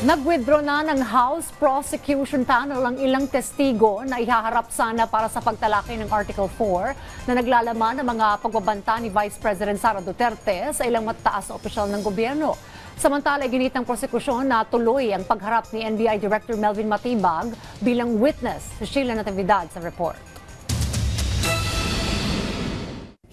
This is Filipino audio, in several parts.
Nag-withdraw na ng House Prosecution Panel ang ilang testigo na ihaharap sana para sa pagtalakay ng Article 4 na naglalaman ng mga pagbabanta ni Vice President Sara Duterte sa ilang mataas na opisyal ng gobyerno. Samantala, ginit ng prosekusyon na tuloy ang pagharap ni NBI Director Melvin Matibag bilang witness. Si Sheila Natividad sa report.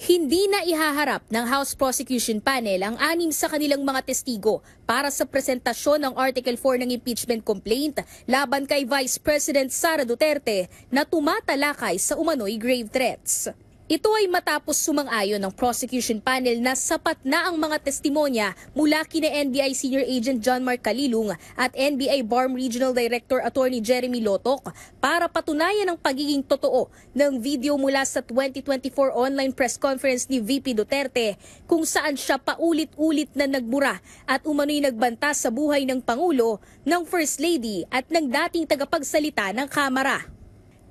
Hindi na ihaharap ng House Prosecution Panel ang 6 sa kanilang mga testigo para sa presentasyon ng Article 4 ng impeachment complaint laban kay Vice President Sara Duterte na tumatalakay sa umano'y grave threats. Ito ay matapos sumang-ayon ng prosecution panel na sapat na ang mga testimonya mula kina NBI Senior Agent John Mark Calilung at NBI BARM Regional Director Attorney Jeremy Lotoc para patunayan ang pagiging totoo ng video mula sa 2024 online press conference ni VP Duterte kung saan siya paulit-ulit na nagbura at umano'y nagbanta sa buhay ng Pangulo, ng First Lady at ng dating tagapagsalita ng Kamara.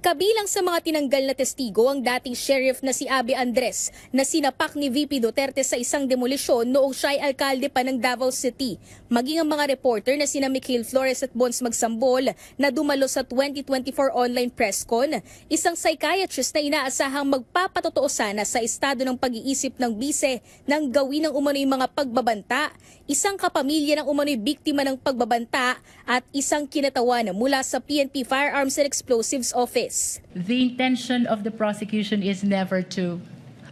Kabilang sa mga tinanggal na testigo ang dating sheriff na si Abby Andres na sinapak ni VP Duterte sa isang demolisyon noong siya'y alkalde pa ng Davao City. Maging ang mga reporter na sina Mikhail Flores at Bons Magsambol na dumalo sa 2024 online press con, isang psychiatrist na inaasahang magpapatotoo sana sa estado ng pag-iisip ng bise ng gawin ng umano'y mga pagbabanta, isang kapamilya ng umano'y biktima ng pagbabanta at isang kinatawan mula sa PNP Firearms and Explosives Office. The intention of the prosecution is never to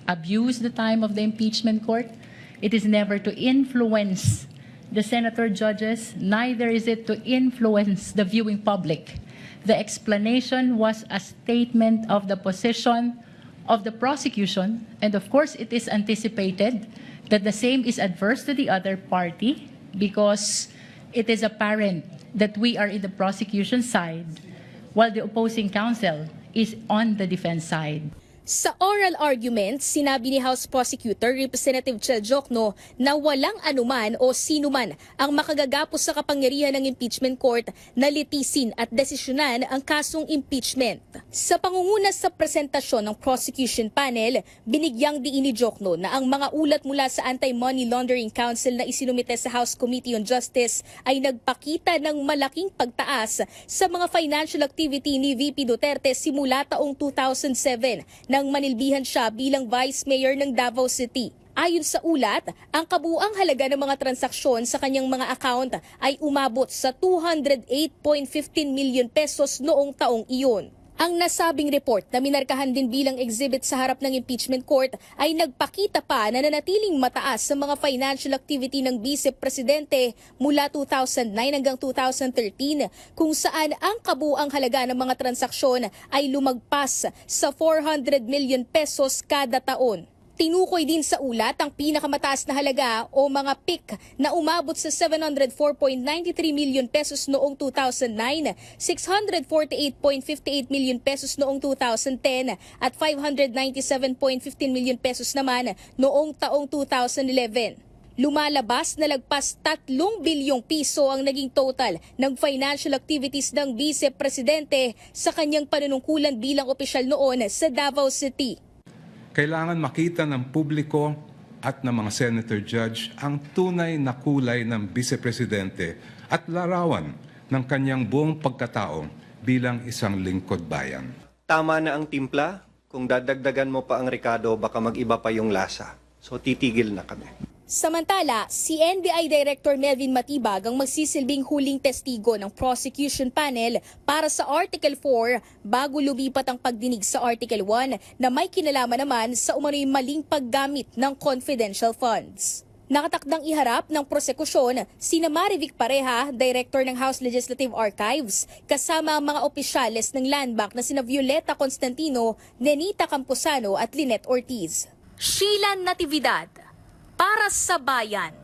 abuse the time of the impeachment court. It is never to influence the senator judges. Neither is it to influence the viewing public. The explanation was a statement of the position of the prosecution, and of course it is anticipated that the same is adverse to the other party because it is apparent that we are in the prosecution side while the opposing counsel is on the defense side. Sa oral argument, sinabi ni House Prosecutor Representative Chel Jokno na walang anuman o sinuman ang makagagapos sa kapangyarihan ng impeachment court na litisin at desisyonan ang kasong impeachment. Sa pangunguna sa presentasyon ng prosecution panel, binigyang diin ni Jokno na ang mga ulat mula sa Anti-Money Laundering Council na isinumite sa House Committee on Justice ay nagpakita ng malaking pagtaas sa mga financial activity ni VP Duterte simula taong 2007 nang manilbihan siya bilang Vice Mayor ng Davao City. Ayon sa ulat, ang kabuuang halaga ng mga transaksyon sa kanyang mga account ay umabot sa 208.15 million pesos noong taong iyon. Ang nasabing report na minarkahan din bilang exhibit sa harap ng impeachment court ay nagpakita pa na nanatiling mataas sa mga financial activity ng Vice Presidente mula 2009 hanggang 2013 kung saan ang kabuuang halaga ng mga transaksyon ay lumagpas sa 400 million pesos kada taon. Tinukoy din sa ulat ang pinakamataas na halaga o mga peak na umabot sa 704.93 million pesos noong 2009, 648.58 million pesos noong 2010 at 597.15 million pesos naman noong taong 2011. Lumalabas na lagpas 3 bilyong piso ang naging total ng financial activities ng Vice Presidente sa kanyang panunungkulan bilang opisyal noon sa Davao City. Kailangan makita ng publiko at ng mga senator judge ang tunay na kulay ng vice-presidente at larawan ng kanyang buong pagkatao bilang isang lingkod bayan. Tama na ang timpla. Kung dadagdagan mo pa ang rekado, baka mag-iba pa yung lasa. So titigil na kami. Samantala, si NBI Director Melvin Matibag ang magsisilbing huling testigo ng prosecution panel para sa Article 4 bago lumipat ang pagdinig sa Article 1 na may kinalaman naman sa umano'y maling paggamit ng confidential funds. Nakatakdang iharap ng prosekusyon sina Marivic Pareha, Director ng House Legislative Archives, kasama ang mga opisyales ng Land Bank na sina Violeta Constantino, Nenita Camposano at Lynette Ortiz. Sheila Natividad para sa Bayan.